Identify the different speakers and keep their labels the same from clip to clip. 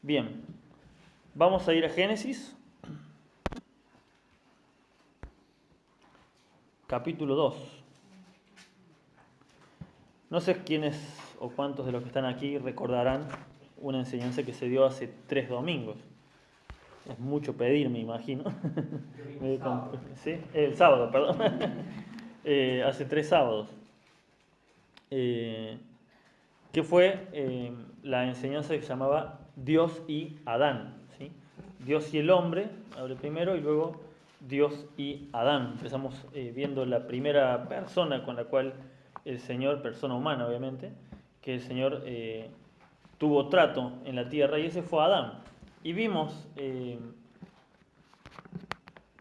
Speaker 1: Bien, vamos a ir a Génesis, capítulo 2. No sé quiénes o cuántos de los que están aquí recordarán una enseñanza que se dio hace 3 domingos. Es mucho pedir, me imagino. ¿Sí? El sábado, perdón. Hace 3 sábados. Que fue la enseñanza que se llamaba Dios y Adán. ¿Sí? Dios y el hombre, abre primero, y luego Dios y Adán. Empezamos viendo la primera persona con la cual el Señor, persona humana obviamente, que el Señor tuvo trato en la tierra, y ese fue Adán. Y vimos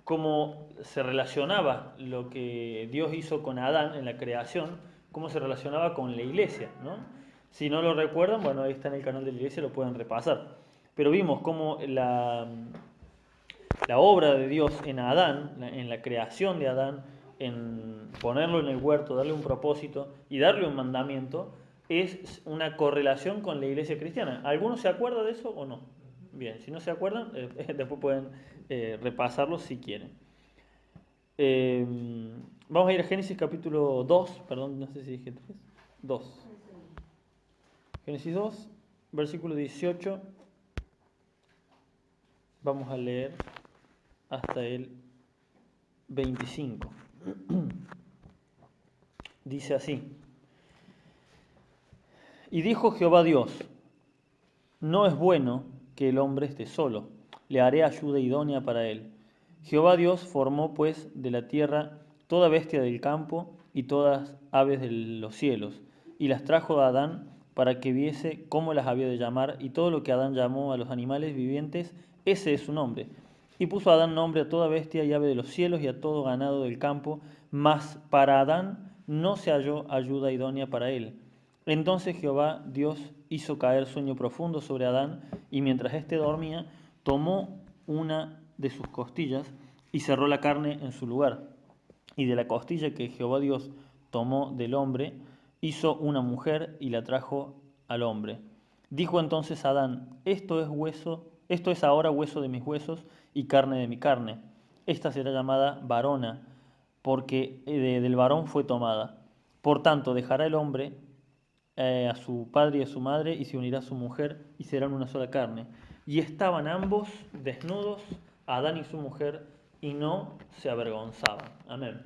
Speaker 1: cómo se relacionaba lo que Dios hizo con Adán en la creación, cómo se relacionaba con la iglesia, ¿no? Si no lo recuerdan, bueno, ahí está en el canal de la iglesia, lo pueden repasar. Pero vimos cómo la obra de Dios en Adán, en la creación de Adán, en ponerlo en el huerto, darle un propósito y darle un mandamiento, es una correlación con la iglesia cristiana. ¿Alguno se acuerda de eso o no? Bien, si no se acuerdan, después pueden repasarlo si quieren. Eh, Vamos a ir a Génesis capítulo 2, perdón, no sé si dije 3. 2. Génesis 2, versículo 18. Vamos a leer hasta el 25. Dice así: Y dijo Jehová Dios: No es bueno que el hombre esté solo, le haré ayuda idónea para él. Jehová Dios formó pues de la tierra toda bestia del campo y todas aves de los cielos, y las trajo a Adán para que viese cómo las había de llamar, y todo lo que Adán llamó a los animales vivientes, ese es su nombre. Y puso Adán nombre a toda bestia y ave de los cielos y a todo ganado del campo, mas para Adán no se halló ayuda idónea para él. Entonces Jehová Dios hizo caer sueño profundo sobre Adán, y mientras éste dormía, tomó una de sus costillas y cerró la carne en su lugar. Y de la costilla que Jehová Dios tomó del hombre, hizo una mujer y la trajo al hombre. Dijo entonces Adán: Esto es hueso, esto es ahora hueso de mis huesos y carne de mi carne. Esta será llamada varona, porque del varón fue tomada. Por tanto, dejará el hombre a su padre y a su madre, y se unirá a su mujer, y serán una sola carne. Y estaban ambos desnudos, Adán y su mujer, y no se avergonzaban. Amén.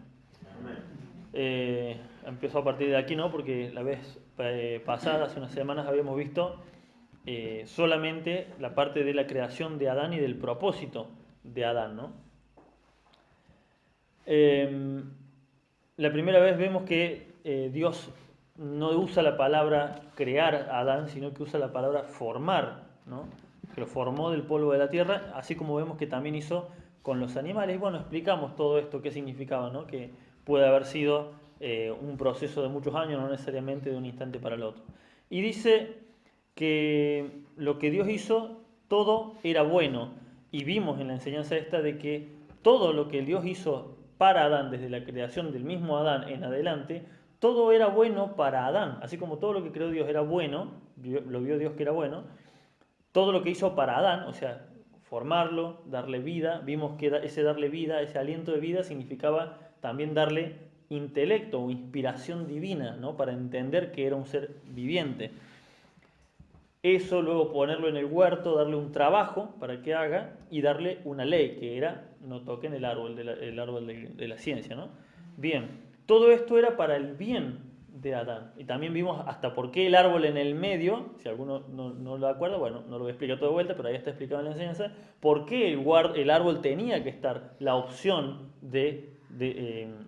Speaker 2: Amén.
Speaker 1: Empezó a partir de aquí, ¿no? Porque la vez pasada, hace unas semanas, habíamos visto solamente la parte de la creación de Adán y del propósito de Adán, ¿no? La primera vez vemos que Dios no usa la palabra crear a Adán, sino que usa la palabra formar, ¿no? Que lo formó del polvo de la tierra, así como vemos que también hizo con los animales. Y bueno, explicamos todo esto, qué significaba, ¿no? Que puede haber sido un proceso de muchos años, no necesariamente de un instante para el otro. Y dice que lo que Dios hizo, todo era bueno. Y vimos en la enseñanza esta de que todo lo que Dios hizo para Adán, desde la creación del mismo Adán en adelante, todo era bueno para Adán. Así como todo lo que creó Dios era bueno, lo vio Dios que era bueno, todo lo que hizo para Adán, o sea, formarlo, darle vida, vimos que ese darle vida, ese aliento de vida significaba también darle intelecto o inspiración divina, ¿no? Para entender que era un ser viviente. Eso luego ponerlo en el huerto, darle un trabajo para que haga y darle una ley, que era no toquen el árbol el árbol de la ciencia, ¿no? Bien, todo esto era para el bien de Adán. Y también vimos hasta por qué el árbol en el medio, si alguno no lo acuerda, bueno, no lo voy a explicar todo de vuelta, pero ahí está explicado en la enseñanza, por qué el árbol tenía que estar la opción de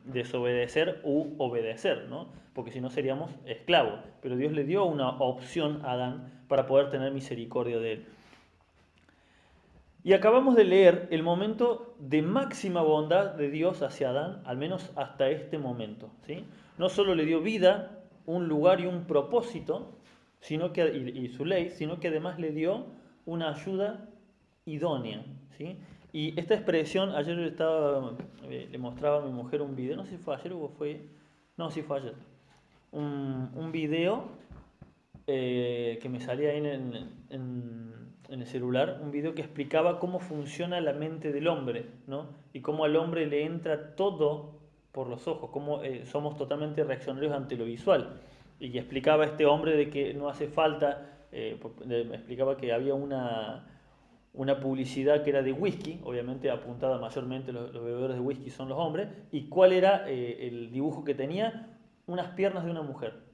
Speaker 1: desobedecer u obedecer, ¿no? Porque si no seríamos esclavos. Pero Dios le dio una opción a Adán para poder tener misericordia de él. Y acabamos de leer el momento de máxima bondad de Dios hacia Adán, al menos hasta este momento, ¿sí? No solo le dio vida, un lugar y un propósito, sino que, y su ley, sino que además le dio una ayuda idónea, ¿sí? Y esta expresión, ayer le mostraba a mi mujer un video, no sé si fue ayer o fue, no, sí fue ayer, un video que me salía ahí en el celular un video que explicaba cómo funciona la mente del hombre, ¿no? Y cómo al hombre le entra todo por los ojos, cómo somos totalmente reaccionarios ante lo visual. Y que explicaba este hombre de que no hace falta, me explicaba que había una publicidad que era de whisky, obviamente apuntada mayormente los bebedores de whisky son los hombres, y cuál era el dibujo que tenía, unas piernas de una mujer.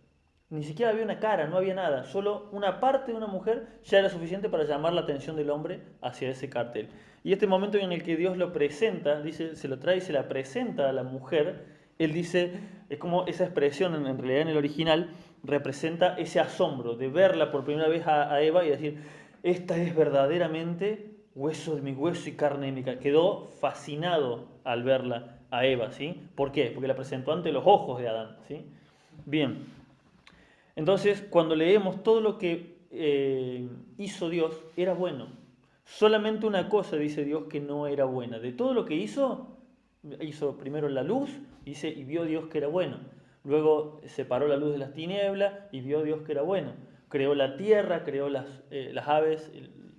Speaker 1: Ni siquiera había una cara, no había nada, solo una parte de una mujer ya era suficiente para llamar la atención del hombre hacia ese cartel. Y este momento en el que Dios lo presenta, dice, se lo trae y se la presenta a la mujer, él dice, es como esa expresión en realidad en el original representa ese asombro de verla por primera vez a Eva y decir, esta es verdaderamente hueso de mi hueso y carne de mi carne. Quedó fascinado al verla a Eva, ¿sí? ¿Por qué? Porque la presentó ante los ojos de Adán, ¿sí? Bien, entonces cuando leemos todo lo que hizo Dios, era bueno. Solamente una cosa dice Dios que no era buena. De todo lo que hizo primero la luz, dice, y vio Dios que era bueno. Luego separó la luz de las tinieblas y vio Dios que era bueno. Creó la tierra, creó las aves,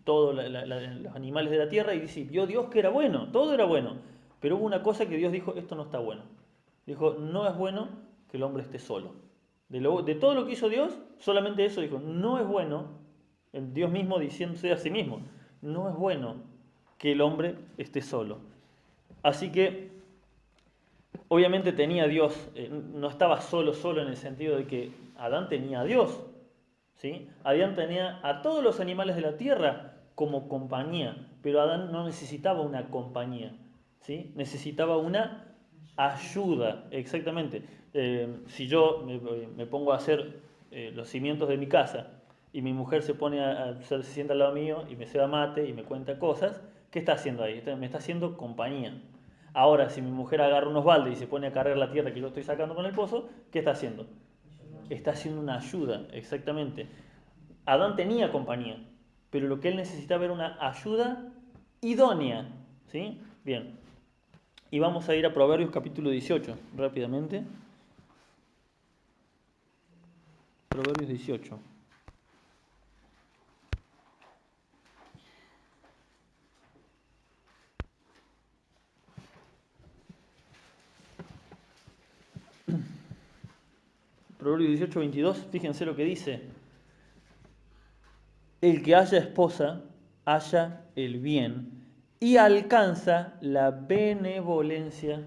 Speaker 1: todos los animales de la tierra y dice, vio Dios que era bueno, todo era bueno. Pero hubo una cosa que Dios dijo, esto no está bueno. Dijo, no es bueno que el hombre esté solo. De todo lo que hizo Dios, solamente eso dijo, no es bueno, Dios mismo diciéndose a sí mismo, no es bueno que el hombre esté solo. Así que, obviamente tenía Dios, no estaba solo en el sentido de que Adán tenía a Dios, ¿sí? Adán tenía a todos los animales de la tierra como compañía, pero Adán no necesitaba una compañía, ¿sí? Necesitaba una ayuda, exactamente. Si yo me pongo a hacer los cimientos de mi casa y mi mujer se sienta al lado mío y me ceba mate y me cuenta cosas, ¿qué está haciendo ahí? Me está haciendo compañía. Ahora, si mi mujer agarra unos baldes y se pone a cargar la tierra que yo estoy sacando con el pozo, ¿qué está haciendo? Está haciendo una ayuda, exactamente. Adán tenía compañía, pero lo que él necesitaba era una ayuda idónea, ¿sí? Bien. Y vamos a ir a Proverbios capítulo 18, rápidamente. Proverbios 18. Proverbios 18, 22, fíjense lo que dice. El que haya esposa, halla el bien y alcanza la benevolencia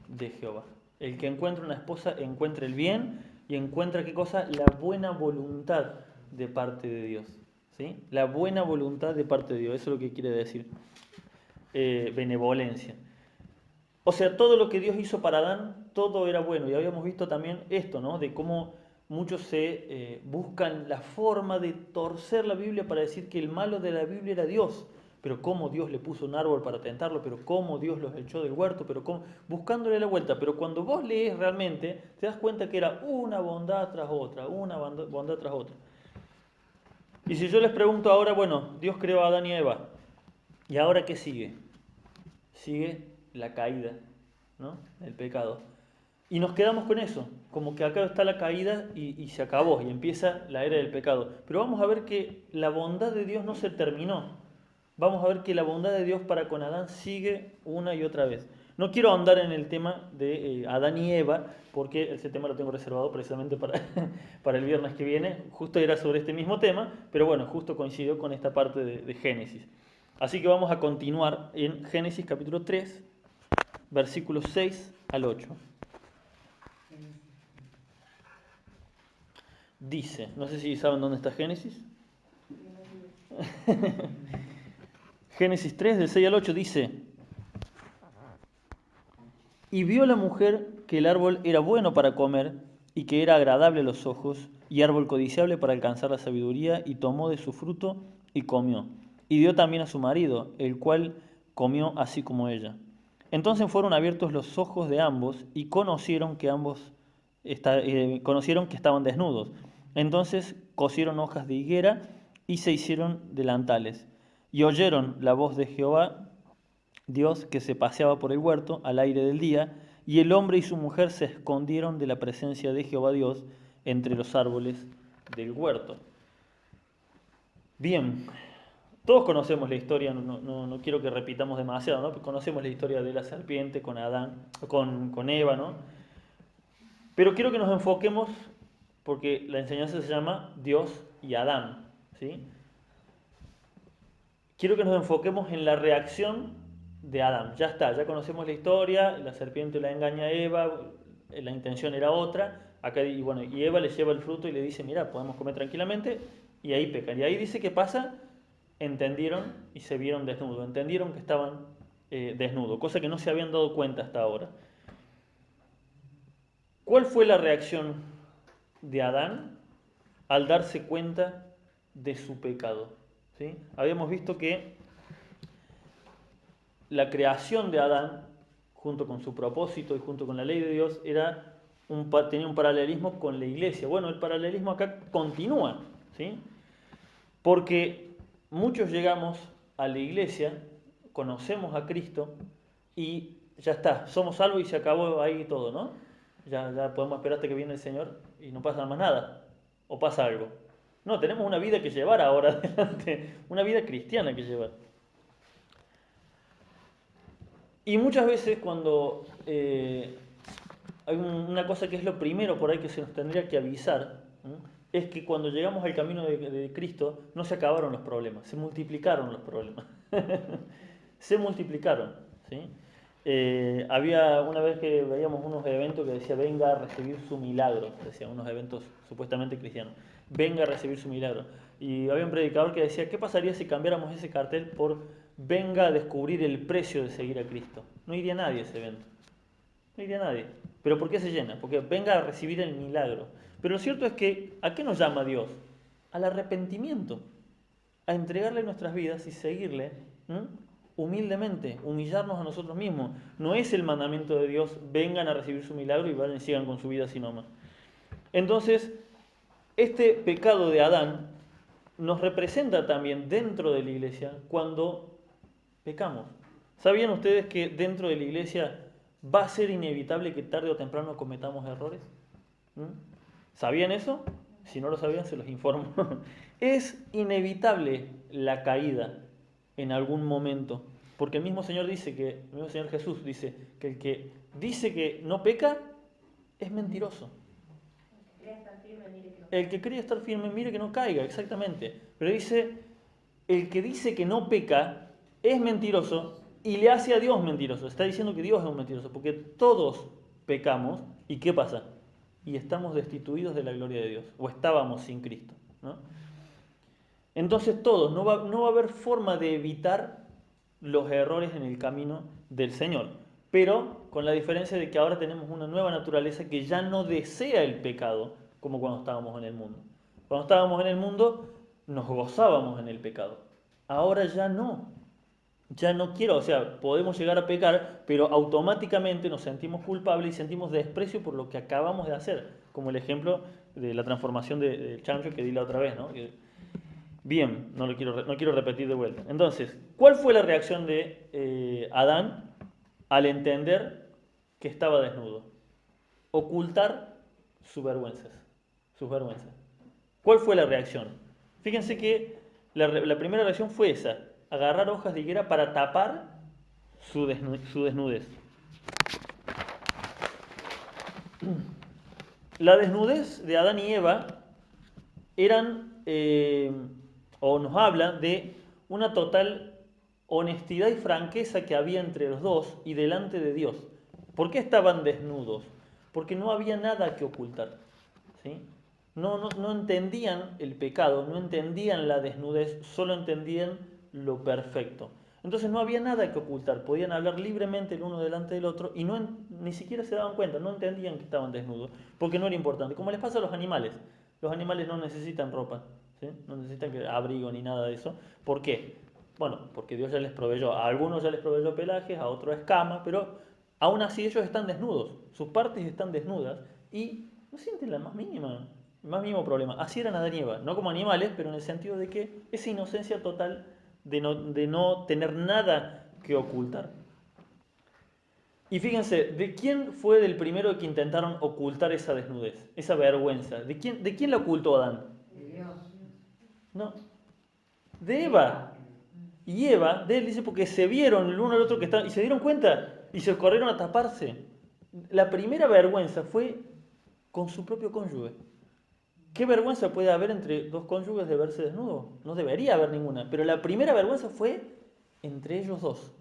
Speaker 1: de Jehová. El que encuentra una esposa encuentra el bien y encuentra ¿qué cosa? La buena voluntad de parte de Dios. ¿Sí? La buena voluntad de parte de Dios, eso es lo que quiere decir benevolencia. O sea, todo lo que Dios hizo para Adán, todo era bueno. Y habíamos visto también esto, ¿no? De cómo muchos se buscan la forma de torcer la Biblia para decir que el malo de la Biblia era Dios. Pero cómo Dios le puso un árbol para tentarlo, pero cómo Dios los echó del huerto, pero cómo, buscándole la vuelta. Pero cuando vos lees realmente, te das cuenta que era una bondad tras otra, una bondad tras otra. Y si yo les pregunto ahora, bueno, Dios creó a Adán y a Eva, ¿y ahora qué sigue? Sigue la caída, ¿no? El pecado. Y nos quedamos con eso, como que acá está la caída y se acabó, y empieza la era del pecado. Pero vamos a ver que la bondad de Dios no se terminó. Vamos a ver que la bondad de Dios para con Adán sigue una y otra vez. No quiero ahondar en el tema de Adán y Eva, porque ese tema lo tengo reservado precisamente para, para el viernes que viene. Justo era sobre este mismo tema, pero bueno, justo coincidió con esta parte de Génesis. Así que vamos a continuar en Génesis capítulo 3, versículos 6 al 8. Dice, no sé si saben dónde está Génesis. Génesis 3, del 6 al 8 dice, y vio la mujer que el árbol era bueno para comer y que era agradable a los ojos y árbol codiciable para alcanzar la sabiduría y tomó de su fruto y comió. Y dio también a su marido, el cual comió así como ella. Entonces fueron abiertos los ojos de ambos y conocieron que conocieron que estaban desnudos. Entonces cosieron hojas de higuera y se hicieron delantales. Y oyeron la voz de Jehová Dios que se paseaba por el huerto al aire del día, y el hombre y su mujer se escondieron de la presencia de Jehová Dios entre los árboles del huerto. Bien, Todos conocemos la historia, no quiero que repitamos demasiado, ¿no? Conocemos la historia de la serpiente con Adán, con Eva, ¿no? Pero quiero que nos enfoquemos, porque la enseñanza se llama Dios y Adán, ¿sí? Quiero que nos enfoquemos en la reacción de Adán. Ya está, ya conocemos la historia, la serpiente la engaña a Eva, la intención era otra, acá, y bueno, y Eva le lleva el fruto y le dice, mira, podemos comer tranquilamente, y ahí pecan. Y ahí dice, ¿qué pasa? Entendieron y se vieron desnudos, entendieron que estaban desnudos, cosa que no se habían dado cuenta hasta ahora. ¿Cuál fue la reacción de Adán al darse cuenta de su pecado? ¿Sí? Habíamos visto que la creación de Adán, junto con su propósito y junto con la ley de Dios, tenía un paralelismo con la iglesia. Bueno, el paralelismo acá continúa, ¿sí? Porque muchos llegamos a la iglesia, conocemos a Cristo y ya está, somos salvos y se acabó ahí todo, ¿no? Ya podemos esperar hasta que viene el Señor y no pasa más nada, o pasa algo. No, tenemos una vida que llevar ahora adelante, una vida cristiana que llevar. Y muchas veces cuando hay una cosa que es lo primero por ahí que se nos tendría que avisar, ¿no? Es que cuando llegamos al camino de Cristo no se acabaron los problemas, se multiplicaron los problemas. Se multiplicaron, ¿sí? Había una vez que veíamos unos eventos que decía venga a recibir su milagro, decía unos eventos supuestamente cristianos, venga a recibir su milagro. Y había un predicador que decía, ¿qué pasaría si cambiáramos ese cartel por venga a descubrir el precio de seguir a Cristo? No iría nadie a ese evento, no iría nadie. ¿Pero por qué se llena? Porque venga a recibir el milagro. Pero lo cierto es que, ¿a qué nos llama Dios? Al arrepentimiento, a entregarle nuestras vidas y seguirle, ¿m? Humildemente, humillarnos a nosotros mismos. No es el mandamiento de Dios, vengan a recibir su milagro y vayan y sigan con su vida así nomás. Entonces, este pecado de Adán nos representa también dentro de la iglesia cuando pecamos. ¿Sabían ustedes que dentro de la iglesia va a ser inevitable que tarde o temprano cometamos errores? ¿Mm? ¿Sabían eso? Si no lo sabían, se los informo. Es inevitable la caída en algún momento, porque el mismo Señor dice que, el mismo Señor Jesús dice que el que dice que no peca es mentiroso. El que cree estar firme, mire que no caiga, exactamente. Pero dice, el que dice que no peca es mentiroso y le hace a Dios mentiroso. Está diciendo que Dios es un mentiroso, porque todos pecamos y ¿qué pasa? Y estamos destituidos de la gloria de Dios, o estábamos sin Cristo, ¿no? Entonces todos, no va a haber forma de evitar los errores en el camino del Señor, pero con la diferencia de que ahora tenemos una nueva naturaleza que ya no desea el pecado como cuando estábamos en el mundo. Cuando estábamos en el mundo nos gozábamos en el pecado, ahora ya no quiero, o sea, podemos llegar a pecar, pero automáticamente nos sentimos culpables y sentimos desprecio por lo que acabamos de hacer, como el ejemplo de la transformación del chancho que di la otra vez, ¿no? Bien, no quiero repetir de vuelta. Entonces, ¿cuál fue la reacción de Adán al entender que estaba desnudo? Ocultar sus vergüenzas, sus vergüenzas. ¿Cuál fue la reacción? Fíjense que la primera reacción fue esa, agarrar hojas de higuera para tapar su desnudez. La desnudez de Adán y Eva eran, o nos habla de una total honestidad y franqueza que había entre los dos y delante de Dios. ¿Por qué estaban desnudos? Porque no había nada que ocultar, ¿sí? No entendían el pecado, no entendían la desnudez, solo entendían lo perfecto. Entonces no había nada que ocultar, podían hablar libremente el uno delante del otro y ni siquiera se daban cuenta, no entendían que estaban desnudos, porque no era importante. Como les pasa a los animales no necesitan ropa, ¿sí? No necesitan abrigo ni nada de eso. ¿Por qué? Bueno, porque Dios ya les proveyó, a algunos ya les proveyó pelajes, a otros escamas, pero aún así ellos están desnudos, sus partes están desnudas y no sienten la más mínimo problema. Así eran Adán y Eva, no como animales, pero en el sentido de que esa inocencia total de no tener nada que ocultar. Y fíjense, ¿de quién fue del primero que intentaron ocultar esa desnudez, esa vergüenza? ¿De quién la ocultó Adán?
Speaker 2: De Dios.
Speaker 1: No, de Eva. Y Eva, de él dice, porque se vieron el uno al otro que estaban, y se dieron cuenta, y se corrieron a taparse. La primera vergüenza fue con su propio cónyuge. ¿Qué vergüenza puede haber entre dos cónyuges de verse desnudo? No debería haber ninguna, pero la primera vergüenza fue entre ellos dos.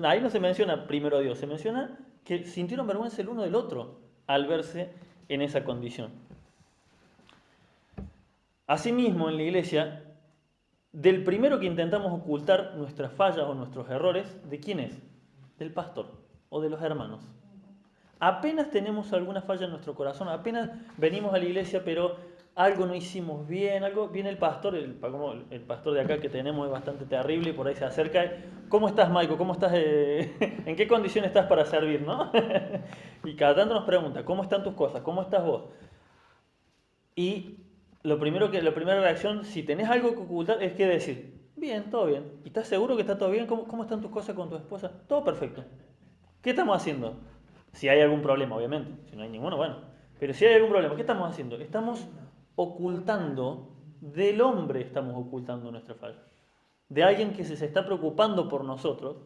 Speaker 1: Ahí no se menciona primero a Dios, se menciona que sintieron vergüenza el uno del otro al verse en esa condición. Asimismo, en la iglesia, del primero que intentamos ocultar nuestras fallas o nuestros errores, ¿de quién es? Del pastor o de los hermanos. Apenas tenemos alguna falla en nuestro corazón, apenas venimos a la iglesia, pero algo no hicimos bien, algo viene el pastor, el pastor de acá que tenemos es bastante terrible y por ahí se acerca. ¿Cómo estás, Maico? ¿Cómo estás? ¿En qué condición estás para servir, no? Y cada tanto nos pregunta, ¿cómo están tus cosas? ¿Cómo estás vos? Y la primera reacción, si tenés algo que ocultar, es que decir, bien, todo bien. ¿Y estás seguro que está todo bien? ¿Cómo están tus cosas con tu esposa? Todo perfecto. ¿Qué estamos haciendo? Si hay algún problema, obviamente. Si no hay ninguno, bueno. Pero si hay algún problema, ¿qué estamos haciendo? Estamos ocultando, del hombre estamos ocultando nuestra falla. De alguien que se está preocupando por nosotros.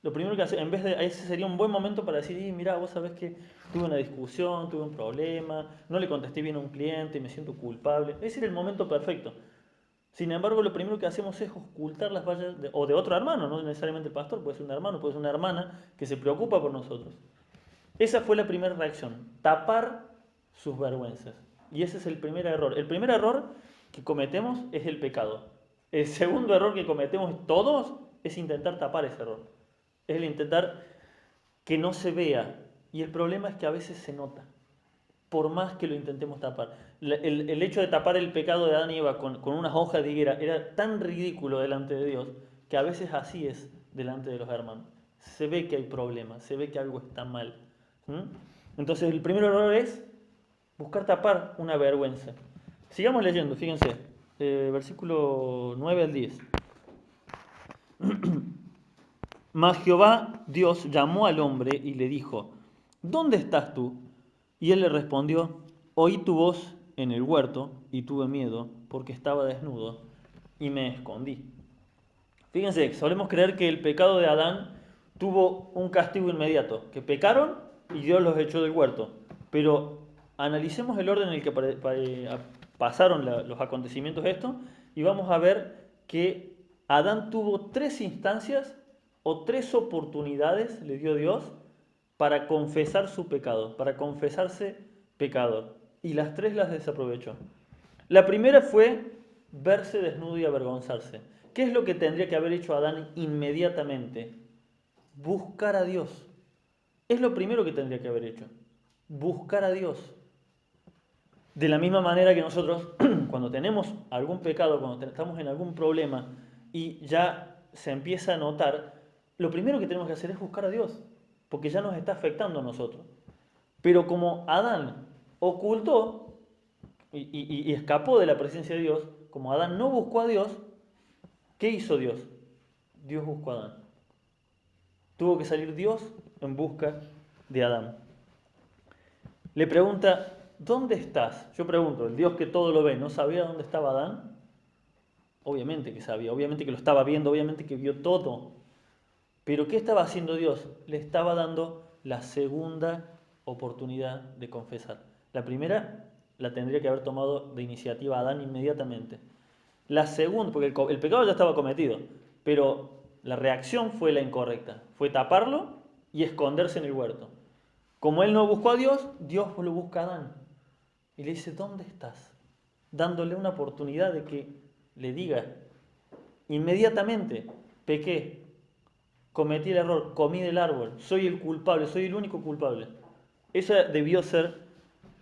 Speaker 1: Lo primero que hace, en vez de, ese sería un buen momento para decir, mira, vos sabés que tuve una discusión, tuve un problema, no le contesté bien a un cliente, me siento culpable. Ese era el momento perfecto. Sin embargo, lo primero que hacemos es ocultar las fallas o de otro hermano, no necesariamente el pastor, puede ser un hermano, puede ser una hermana que se preocupa por nosotros. Esa fue la primera reacción, tapar sus vergüenzas. Y ese es el primer error. El primer error que cometemos es el pecado. El segundo error que cometemos todos es intentar tapar ese error. Es el intentar que no se vea. Y el problema es que a veces se nota, por más que lo intentemos tapar. El hecho de tapar el pecado de Adán y Eva con unas hojas de higuera era tan ridículo delante de Dios que a veces así es delante de los hermanos. Se ve que hay problemas, se ve que algo está mal. Entonces el primer error es buscar tapar una vergüenza. Sigamos leyendo, fíjense, versículo 9 al 10. Mas Jehová Dios llamó al hombre y le dijo, ¿dónde estás tú? Y él le respondió, oí tu voz en el huerto y tuve miedo porque estaba desnudo y me escondí. Fíjense, solemos creer que el pecado de Adán tuvo un castigo inmediato, que pecaron y Dios los echó del huerto. Pero analicemos el orden en el que pasaron los acontecimientos estos y vamos a ver que Adán tuvo tres instancias o tres oportunidades, le dio Dios, para confesar su pecado, para confesarse pecador. Y las tres las desaprovechó. La primera fue verse desnudo y avergonzarse. ¿Qué es lo que tendría que haber hecho Adán inmediatamente? Buscar a Dios. Es lo primero que tendría que haber hecho. Buscar a Dios. De la misma manera que nosotros, cuando tenemos algún pecado, cuando estamos en algún problema y ya se empieza a notar, lo primero que tenemos que hacer es buscar a Dios, porque ya nos está afectando a nosotros. Pero como Adán ocultó y escapó de la presencia de Dios, como Adán no buscó a Dios, ¿qué hizo Dios? Dios buscó a Adán. Tuvo que salir Dios en busca de Adán. Le pregunta, ¿dónde estás? Yo pregunto, el Dios que todo lo ve, ¿no sabía dónde estaba Adán? Obviamente que sabía, obviamente que lo estaba viendo, obviamente que vio todo. Pero ¿qué estaba haciendo Dios? Le estaba dando la segunda oportunidad de confesar. La primera la tendría que haber tomado de iniciativa Adán inmediatamente. La segunda, porque el pecado ya estaba cometido, pero la reacción fue la incorrecta. Fue taparlo y esconderse en el huerto. Como él no buscó a Dios, Dios lo busca a Adán. Y le dice, ¿dónde estás? Dándole una oportunidad de que le diga, inmediatamente, pequé, cometí el error, comí del árbol, soy el culpable, soy el único culpable. Esa debió ser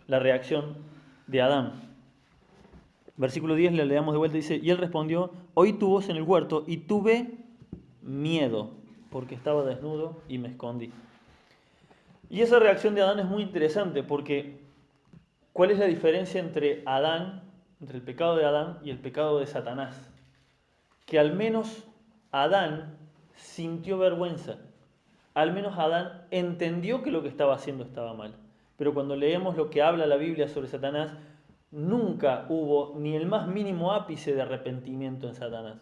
Speaker 1: la reacción de Adán. Versículo 10, le leamos de vuelta, dice, y él respondió, oí tu voz en el huerto y tuve miedo, porque estaba desnudo y me escondí. Y esa reacción de Adán es muy interesante, porque ¿cuál es la diferencia entre Adán, entre el pecado de Adán y el pecado de Satanás? Que al menos Adán sintió vergüenza, al menos Adán entendió que lo que estaba haciendo estaba mal. Pero cuando leemos lo que habla la Biblia sobre Satanás, nunca hubo ni el más mínimo ápice de arrepentimiento en Satanás.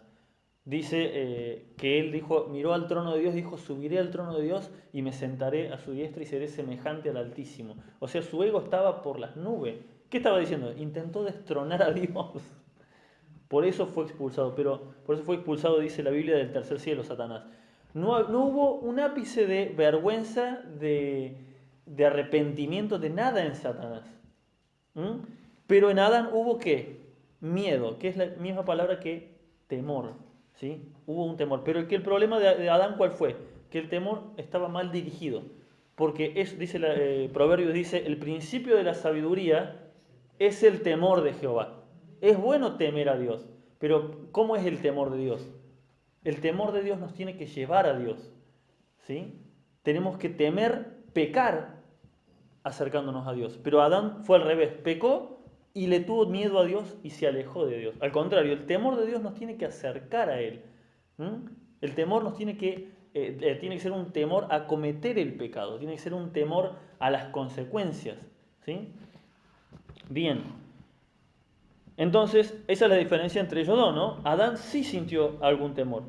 Speaker 1: dice que él dijo, miró al trono de Dios, dijo, subiré al trono de Dios y me sentaré a su diestra y seré semejante al Altísimo. O sea, su ego estaba por las nubes. ¿Qué estaba diciendo? Intentó destronar a Dios. Por eso fue expulsado, pero por eso fue expulsado, dice la Biblia, del tercer cielo, Satanás. No hubo un ápice de vergüenza, de arrepentimiento, de nada en Satanás. ¿Mm? Pero en Adán hubo ¿qué? Miedo, que es la misma palabra que temor. ¿Sí? Hubo un temor. Pero el problema de Adán, ¿cuál fue? Que el temor estaba mal dirigido. Porque es, dice Proverbios, dice, el principio de la sabiduría es el temor de Jehová. Es bueno temer a Dios, pero ¿cómo es el temor de Dios? El temor de Dios nos tiene que llevar a Dios. ¿Sí? Tenemos que temer pecar acercándonos a Dios. Pero Adán fue al revés, pecó y le tuvo miedo a Dios y se alejó de Dios. Al contrario, el temor de Dios nos tiene que acercar a Él. ¿Mm? El temor nos tiene que ser un temor a cometer el pecado, tiene que ser un temor a las consecuencias. ¿Sí? Bien, entonces esa es la diferencia entre ellos dos, ¿no? Adán sí sintió algún temor.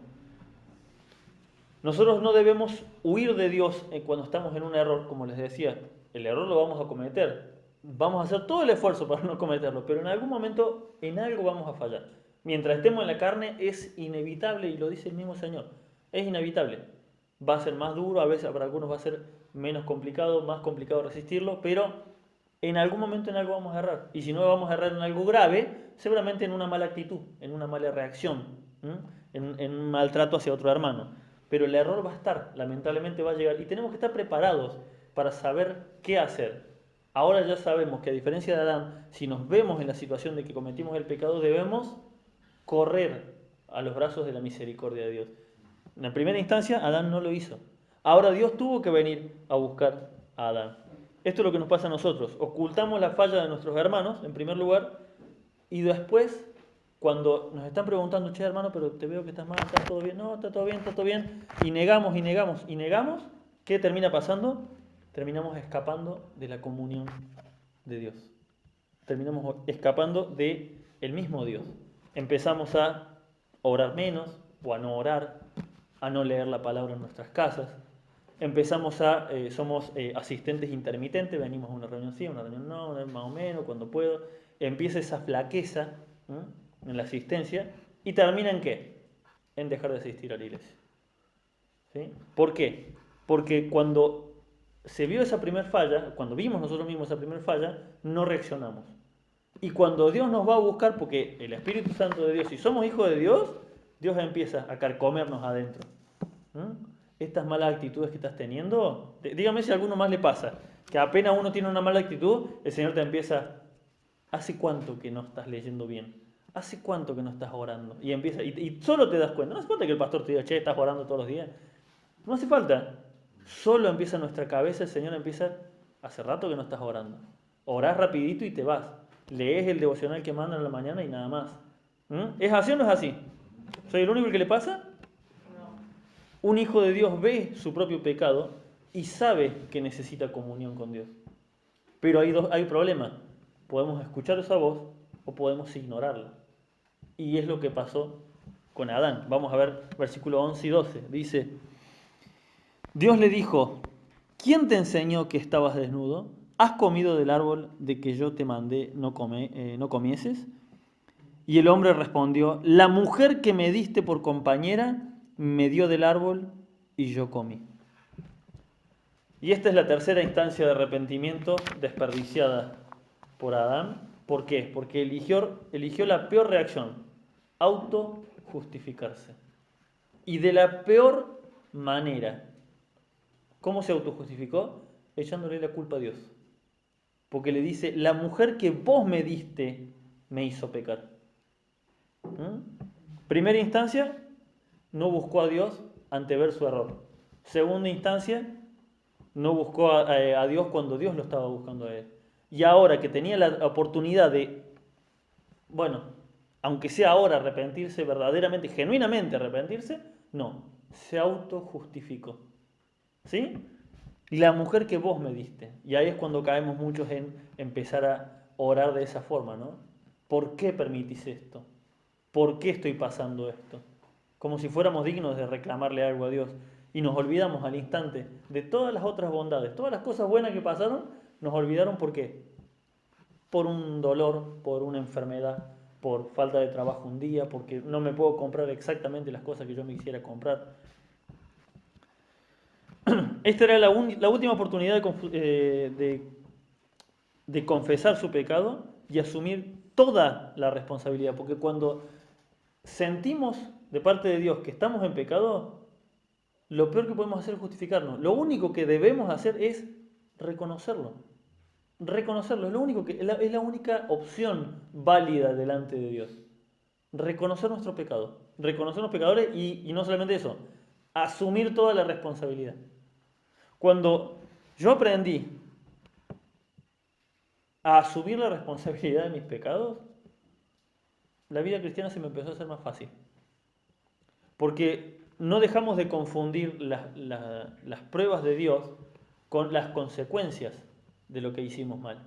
Speaker 1: Nosotros no debemos huir de Dios cuando estamos en un error, como les decía, el error lo vamos a cometer. Vamos a hacer todo el esfuerzo para no cometerlo, pero en algún momento en algo vamos a fallar. Mientras estemos en la carne es inevitable, y lo dice el mismo Señor, es inevitable. Va a ser más duro, a veces para algunos va a ser menos complicado, más complicado resistirlo, pero en algún momento en algo vamos a errar. Y si no vamos a errar en algo grave, seguramente en una mala actitud, en una mala reacción, en un maltrato hacia otro hermano. Pero el error va a estar, lamentablemente va a llegar. Y tenemos que estar preparados para saber qué hacer. Ahora ya sabemos que a diferencia de Adán, si nos vemos en la situación de que cometimos el pecado, debemos correr a los brazos de la misericordia de Dios. En la primera instancia, Adán no lo hizo. Ahora Dios tuvo que venir a buscar a Adán. Esto es lo que nos pasa a nosotros. Ocultamos la falla de nuestros hermanos, en primer lugar, y después, cuando nos están preguntando, che, hermano, pero te veo que estás mal, ¿está todo bien? No, está todo bien, está todo bien. Y negamos, y negamos, y negamos. ¿Qué termina pasando? Terminamos escapando de la comunión de Dios. Terminamos escapando de el mismo Dios. Empezamos a orar menos o a no orar, a no leer la palabra en nuestras casas. Empezamos somos asistentes intermitentes, venimos a una reunión sí, a una reunión no, más o menos, cuando puedo. Empieza esa flaqueza, ¿no?, en la asistencia y termina en qué? En dejar de asistir a la iglesia. ¿Sí? ¿Por qué? Porque cuando se vio esa primera falla, cuando vimos nosotros mismos esa primera falla, no reaccionamos. Y cuando Dios nos va a buscar, porque el Espíritu Santo de Dios, si somos hijos de Dios, Dios empieza a carcomernos adentro. ¿Mm? Estas malas actitudes que estás teniendo, dígame si a alguno más le pasa, que apenas uno tiene una mala actitud, el Señor te empieza, ¿hace cuánto que no estás leyendo bien? ¿Hace cuánto que no estás orando? Y empieza, y solo te das cuenta, no hace falta que el pastor te diga, che, estás orando todos los días. No hace falta. Solo empieza en nuestra cabeza, el Señor empieza, hace rato que no estás orando. Orás rapidito y te vas. Lees el devocional que mandan en la mañana y nada más. ¿Mm? ¿Es así o no es así? ¿Soy el único que le pasa? Un hijo de Dios ve su propio pecado y sabe que necesita comunión con Dios. Pero hay un problema. Podemos escuchar esa voz o podemos ignorarla. Y es lo que pasó con Adán. Vamos a ver versículo 11 y 12. Dice, Dios le dijo, ¿quién te enseñó que estabas desnudo? ¿Has comido del árbol de que yo te mandé no comieses? Y el hombre respondió, la mujer que me diste por compañera me dio del árbol y yo comí. Y esta es la tercera instancia de arrepentimiento desperdiciada por Adán. ¿Por qué? Porque eligió la peor reacción, autojustificarse. Y de la peor manera. ¿Cómo se autojustificó? Echándole la culpa a Dios. Porque le dice, la mujer que vos me diste me hizo pecar. Primera instancia, no buscó a Dios ante ver su error. Segunda instancia, no buscó a Dios cuando Dios lo estaba buscando a él. Y ahora que tenía la oportunidad de, bueno, aunque sea ahora arrepentirse verdaderamente, genuinamente arrepentirse, no, se autojustificó. ¿Sí? La mujer que vos me diste. Y ahí es cuando caemos muchos en empezar a orar de esa forma, ¿no? ¿Por qué permitís esto? ¿Por qué estoy pasando esto? como si fuéramos dignos de reclamarle algo a Dios. Y nos olvidamos al instante de todas las otras bondades, todas las cosas buenas que pasaron, nos olvidaron ¿por qué? Por un dolor, por una enfermedad, por falta de trabajo un día, porque no me puedo comprar exactamente las cosas que yo me quisiera comprar. Esta era la última oportunidad de confesar su pecado y asumir toda la responsabilidad, porque cuando sentimos de parte de Dios que estamos en pecado, lo peor que podemos hacer es justificarnos. Lo único que debemos hacer es reconocerlo. Reconocerlo, es lo único es la única opción válida delante de Dios. Reconocer nuestro pecado, reconocer los pecadores y no solamente eso, asumir toda la responsabilidad. Cuando yo aprendí a asumir la responsabilidad de mis pecados, la vida cristiana se me empezó a hacer más fácil. Porque no dejamos de confundir las pruebas de Dios con las consecuencias de lo que hicimos mal.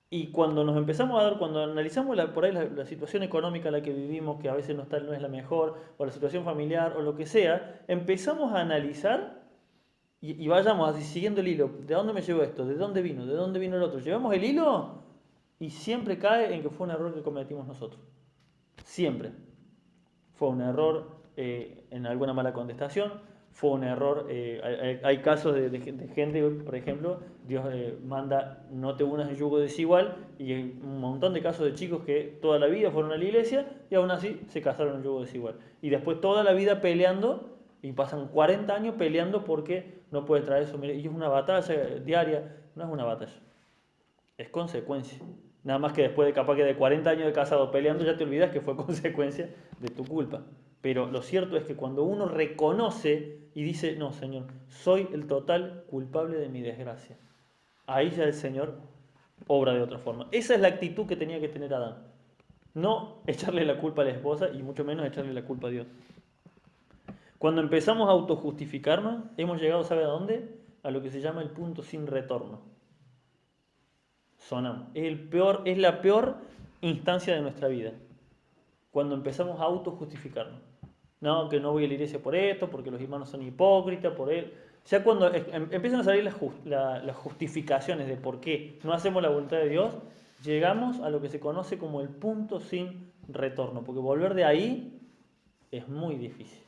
Speaker 1: Y cuando nos empezamos a dar, cuando analizamos por ahí la situación económica en la que vivimos, que a veces no es la mejor, o la situación familiar, o lo que sea, empezamos a analizar y vayamos así siguiendo el hilo. ¿De dónde me llevó esto? ¿De dónde vino? ¿De dónde vino el otro? Llevamos el hilo y siempre cae en que fue un error que cometimos nosotros. Siempre. Fue un error en alguna mala contestación, fue un error, hay casos de gente, por ejemplo, Dios manda no te unas en yugo desigual y hay un montón de casos de chicos que toda la vida fueron a la iglesia y aún así se casaron en yugo desigual. Y después toda la vida peleando y pasan 40 años peleando porque no puede traer eso. Y es una batalla diaria, no es una batalla, es consecuencia. Nada más que después de capaz que de 40 años de casado peleando ya te olvidas que fue consecuencia de tu culpa. Pero lo cierto es que cuando uno reconoce y dice, no, Señor, soy el total culpable de mi desgracia, ahí ya el Señor obra de otra forma. Esa es la actitud que tenía que tener Adán. No echarle la culpa a la esposa y mucho menos echarle la culpa a Dios. Cuando empezamos a autojustificarnos, hemos llegado, ¿sabe a dónde? A lo que se llama el punto sin retorno. Sonamos. Es la peor instancia de nuestra vida. Cuando empezamos a autojustificarnos. No, que no voy a la iglesia por esto, porque los hermanos son hipócritas, por él. Ya cuando empiezan a salir las justificaciones de por qué no hacemos la voluntad de Dios, llegamos a lo que se conoce como el punto sin retorno. Porque volver de ahí es muy difícil.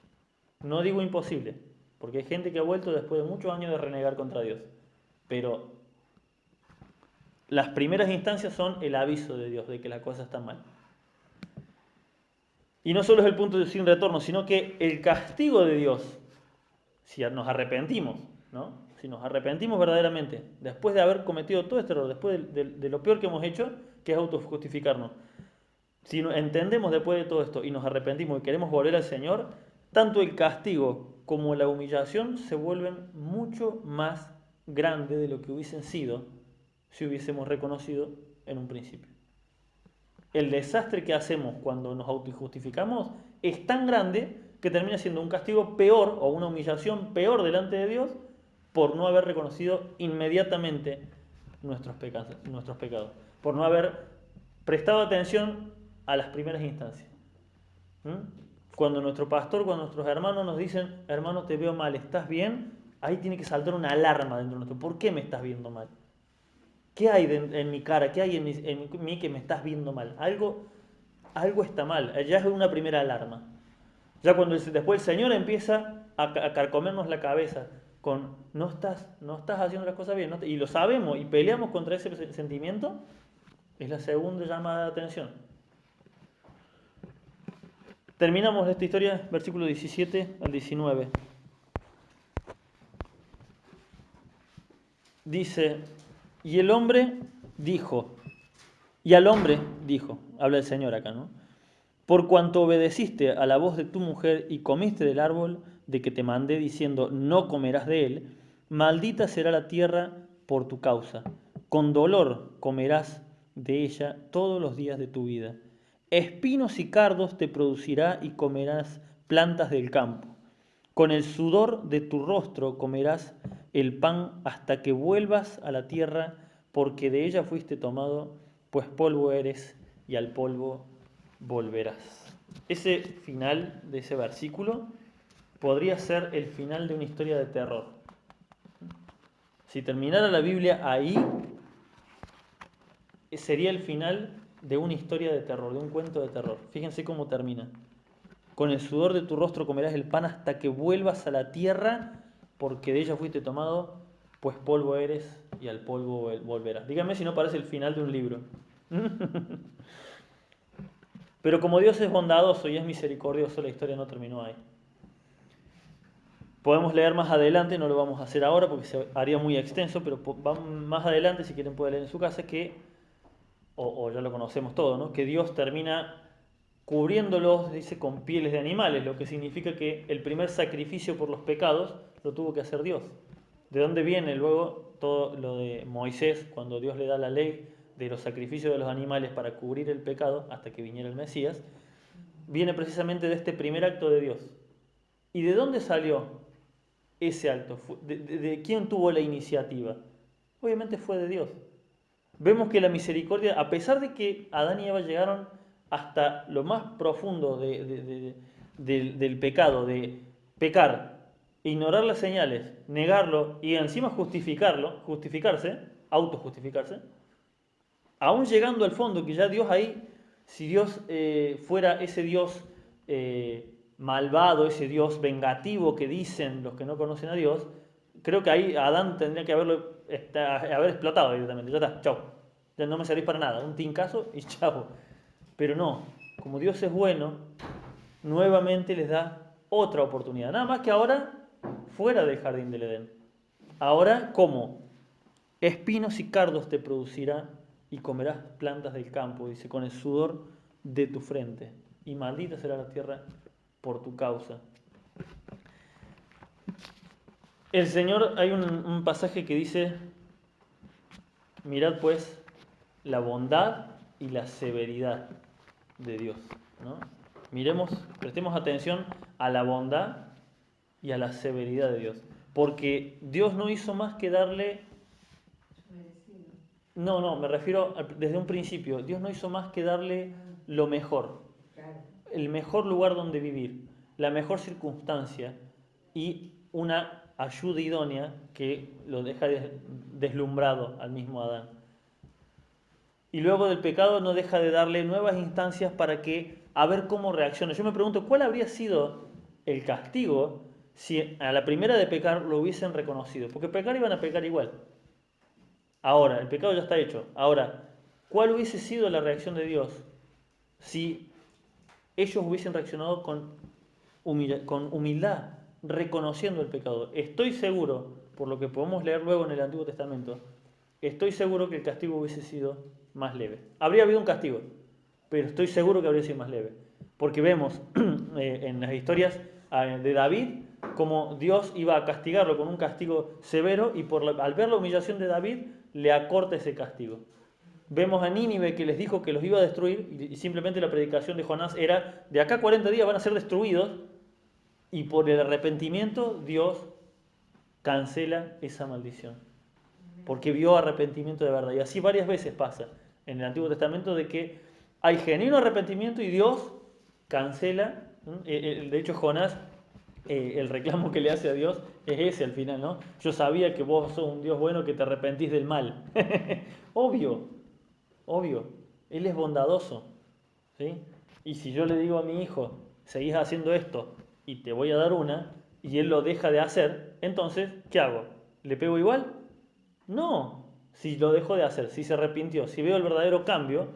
Speaker 1: No digo imposible, porque hay gente que ha vuelto después de muchos años de renegar contra Dios. Pero las primeras instancias son el aviso de Dios de que la cosa está mal. Y no solo es el punto de sin retorno, sino que el castigo de Dios, si nos arrepentimos, ¿no? Si nos arrepentimos verdaderamente, después de haber cometido todo este error, después de lo peor que hemos hecho, que es autojustificarnos, si entendemos después de todo esto y nos arrepentimos y queremos volver al Señor, tanto el castigo como la humillación se vuelven mucho más grandes de lo que hubiesen sido si hubiésemos reconocido en un principio. El desastre que hacemos cuando nos autojustificamos es tan grande que termina siendo un castigo peor o una humillación peor delante de Dios por no haber reconocido inmediatamente nuestros pecados, por no haber prestado atención a las primeras instancias. Cuando nuestro pastor, cuando nuestros hermanos nos dicen, hermano, te veo mal, ¿estás bien? Ahí tiene que saltar una alarma dentro de nosotros. ¿Por qué me estás viendo mal? ¿Qué hay en mi cara? ¿Qué hay en mí que me estás viendo mal? Algo está mal. Ya es una primera alarma. Ya cuando después el Señor empieza a carcomernos la cabeza con no estás haciendo las cosas bien, y lo sabemos y peleamos contra ese sentimiento, es la segunda llamada de atención. Terminamos esta historia, versículo 17 al 19. Dice, y al hombre dijo, habla el Señor acá, ¿no? Por cuanto obedeciste a la voz de tu mujer y comiste del árbol de que te mandé diciendo, no comerás de él, maldita será la tierra por tu causa. Con dolor comerás de ella todos los días de tu vida. Espinos y cardos te producirá y comerás plantas del campo. Con el sudor de tu rostro comerás el pan hasta que vuelvas a la tierra, porque de ella fuiste tomado, pues polvo eres y al polvo volverás. ese final de ese versículo podría ser el final de una historia de terror. Si terminara la Biblia ahí, sería el final de una historia de terror, de un cuento de terror. Fíjense cómo termina. Con el sudor de tu rostro comerás el pan hasta que vuelvas a la tierra, porque de ella fuiste tomado, pues polvo eres y al polvo volverás. Dígame si no parece el final de un libro. Pero como Dios es bondadoso y es misericordioso, la historia no terminó ahí. Podemos leer más adelante, no lo vamos a hacer ahora porque se haría muy extenso, pero más adelante, si quieren pueden leer en su casa, o ya lo conocemos todo, ¿no? Que Dios termina cubriéndolos, dice, con pieles de animales, lo que significa que el primer sacrificio por los pecados lo tuvo que hacer Dios. ¿De dónde viene luego todo lo de Moisés, cuando Dios le da la ley de los sacrificios de los animales para cubrir el pecado hasta que viniera el Mesías? Viene precisamente de este primer acto de Dios. ¿Y de dónde salió ese acto? ¿De quién tuvo la iniciativa? Obviamente fue de Dios. Vemos que la misericordia, a pesar de que Adán y Eva llegaron hasta lo más profundo del pecado, de pecar, ignorar las señales, negarlo y encima justificarse, autojustificarse, aún llegando al fondo, que ya Dios ahí, si Dios fuera ese Dios malvado, ese Dios vengativo que dicen los que no conocen a Dios, creo que ahí Adán tendría que haber explotado directamente. Ya está, chao. Ya no me servís para nada. Un tincazo y chao. Pero no, como Dios es bueno, nuevamente les da otra oportunidad. Nada más que ahora fuera del jardín del Edén. Ahora, ¿cómo? Espinos y cardos te producirá y comerás plantas del campo, dice, con el sudor de tu frente. Y maldita será la tierra por tu causa. El Señor, hay un pasaje que dice, mirad pues la bondad y la severidad de Dios, ¿no? Miremos, prestemos atención a la bondad y a la severidad de Dios. Porque Dios no hizo más que darle... No, me refiero desde un principio. Dios no hizo más que darle lo mejor. El mejor lugar donde vivir, la mejor circunstancia y una ayuda idónea que lo deja deslumbrado al mismo Adán. Y luego del pecado no deja de darle nuevas instancias para que, a ver cómo reacciona. Yo me pregunto, ¿cuál habría sido el castigo si a la primera de pecar lo hubiesen reconocido? Porque pecar iban a pecar igual. Ahora, el pecado ya está hecho. Ahora, ¿cuál hubiese sido la reacción de Dios si ellos hubiesen reaccionado con humildad, reconociendo el pecado? Estoy seguro, por lo que podemos leer luego en el Antiguo Testamento, estoy seguro que el castigo hubiese sido más leve. Habría habido un castigo, pero estoy seguro que habría sido más leve. Porque vemos en las historias de David como Dios iba a castigarlo con un castigo severo y al ver la humillación de David le acorta ese castigo. Vemos a Nínive que les dijo que los iba a destruir y simplemente la predicación de Jonás era, de acá a 40 días van a ser destruidos, y por el arrepentimiento Dios cancela esa maldición. Porque vio arrepentimiento de verdad. Y así varias veces pasa en el Antiguo Testamento de que hay genuino arrepentimiento y Dios cancela. De hecho, Jonás, el reclamo que le hace a Dios es ese al final, ¿no? Yo sabía que vos sos un Dios bueno, que te arrepentís del mal. Obvio, Él es bondadoso, ¿sí? Y si yo le digo a mi hijo, seguís haciendo esto y te voy a dar una, y él lo deja de hacer, entonces, ¿qué hago? ¿Le pego igual? No, si lo dejó de hacer, si se arrepintió, si veo el verdadero cambio,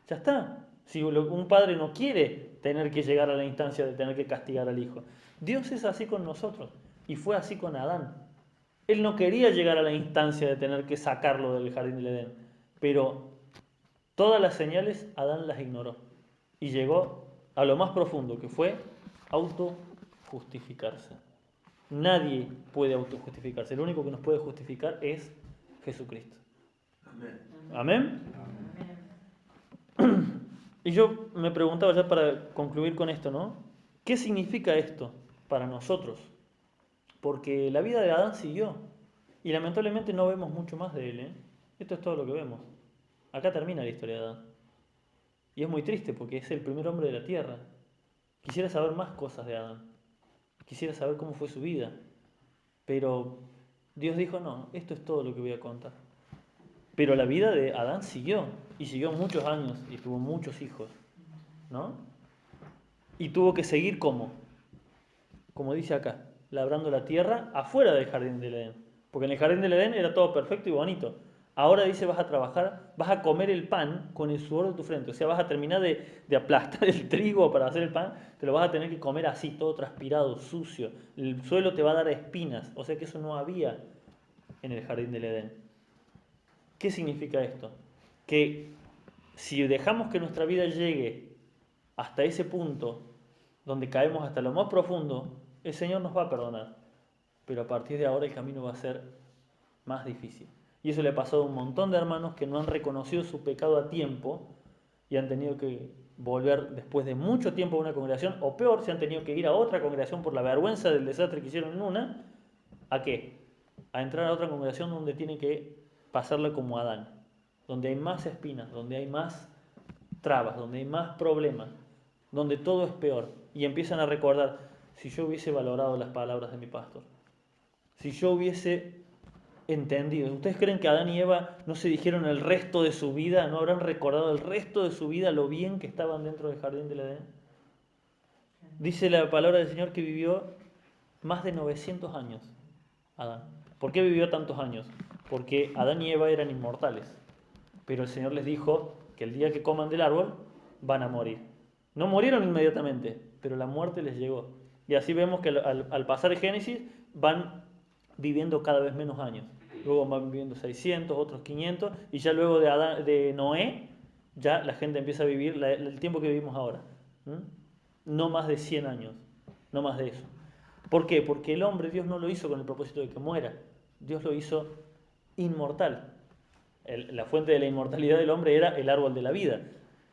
Speaker 1: ya está. Si un padre no quiere tener que llegar a la instancia de tener que castigar al hijo. Dios es así con nosotros y fue así con Adán. Él no quería llegar a la instancia de tener que sacarlo del jardín del Edén, pero todas las señales Adán las ignoró y llegó a lo más profundo, que fue autojustificarse. Nadie puede autojustificarse, el único que nos puede justificar es Jesucristo.
Speaker 2: Amén.
Speaker 1: ¿Amén? Y yo me preguntaba ya para concluir con esto, ¿no? ¿Qué significa esto para nosotros? Porque la vida de Adán siguió y lamentablemente no vemos mucho más de él, ¿eh? Esto es todo lo que vemos. Acá termina la historia de Adán. Y es muy triste porque es el primer hombre de la tierra. Quisiera saber más cosas de Adán. Quisiera saber cómo fue su vida. Pero Dios dijo, no, esto es todo lo que voy a contar. Pero la vida de Adán siguió. Y siguió muchos años. Y tuvo muchos hijos. ¿No? Y tuvo que seguir como dice acá, labrando la tierra afuera del jardín del Edén. Porque en el jardín del Edén era todo perfecto y bonito. Ahora dice, vas a trabajar, vas a comer el pan con el sudor de tu frente. O sea, vas a terminar de aplastar el trigo para hacer el pan, te lo vas a tener que comer así, todo transpirado, sucio. El suelo te va a dar espinas. O sea que eso no había en el jardín del Edén. ¿Qué significa esto? Que si dejamos que nuestra vida llegue hasta ese punto donde caemos hasta lo más profundo, el Señor nos va a perdonar. Pero a partir de ahora el camino va a ser más difícil. Y eso le ha pasado a un montón de hermanos que no han reconocido su pecado a tiempo y han tenido que volver después de mucho tiempo a una congregación, o peor, se han tenido que ir a otra congregación por la vergüenza del desastre que hicieron en una. ¿A qué? A entrar a otra congregación donde tienen que pasarla como Adán, donde hay más espinas, donde hay más trabas, donde hay más problemas, donde todo es peor. Y empiezan a recordar, si yo hubiese valorado las palabras de mi pastor, si yo hubiese entendido. ¿Ustedes creen que Adán y Eva no se dijeron el resto de su vida, no habrán recordado el resto de su vida lo bien que estaban dentro del jardín del Edén? Dice la palabra del Señor que vivió más de 900 años Adán. ¿Por qué vivió tantos años? Porque Adán y Eva eran inmortales. Pero el Señor les dijo que el día que coman del árbol van a morir. No murieron inmediatamente, pero la muerte les llegó. Y así vemos que al pasar el Génesis van viviendo cada vez menos años. Luego van viviendo 600, otros 500, y ya luego de Noé, ya la gente empieza a vivir el tiempo que vivimos ahora. No más de 100 años, no más de eso. ¿Por qué? Porque el hombre, Dios no lo hizo con el propósito de que muera. Dios lo hizo inmortal. La fuente de la inmortalidad del hombre era el árbol de la vida.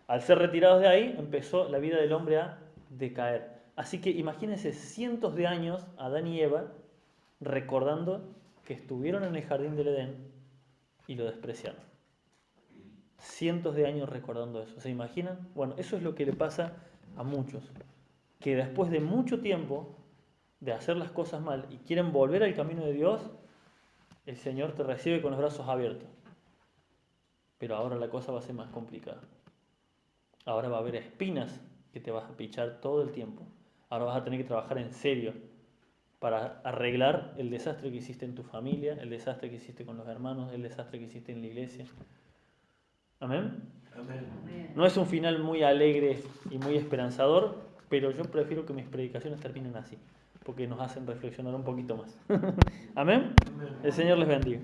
Speaker 1: Al ser retirados de ahí, empezó la vida del hombre a decaer. Así que imagínense cientos de años Adán y Eva recordando que estuvieron en el jardín del Edén y lo despreciaron. Cientos de años recordando eso. ¿Se imaginan? Bueno, eso es lo que le pasa a muchos. Que después de mucho tiempo de hacer las cosas mal y quieren volver al camino de Dios, el Señor te recibe con los brazos abiertos. Pero ahora la cosa va a ser más complicada. Ahora va a haber espinas que te vas a pichar todo el tiempo. Ahora vas a tener que trabajar en serio para arreglar el desastre que hiciste en tu familia, el desastre que hiciste con los hermanos, el desastre que hiciste en la iglesia. ¿Amén?
Speaker 2: Amén.
Speaker 1: No es un final muy alegre y muy esperanzador, pero yo prefiero que mis predicaciones terminen así, porque nos hacen reflexionar un poquito más. ¿Amén? El Señor les bendiga.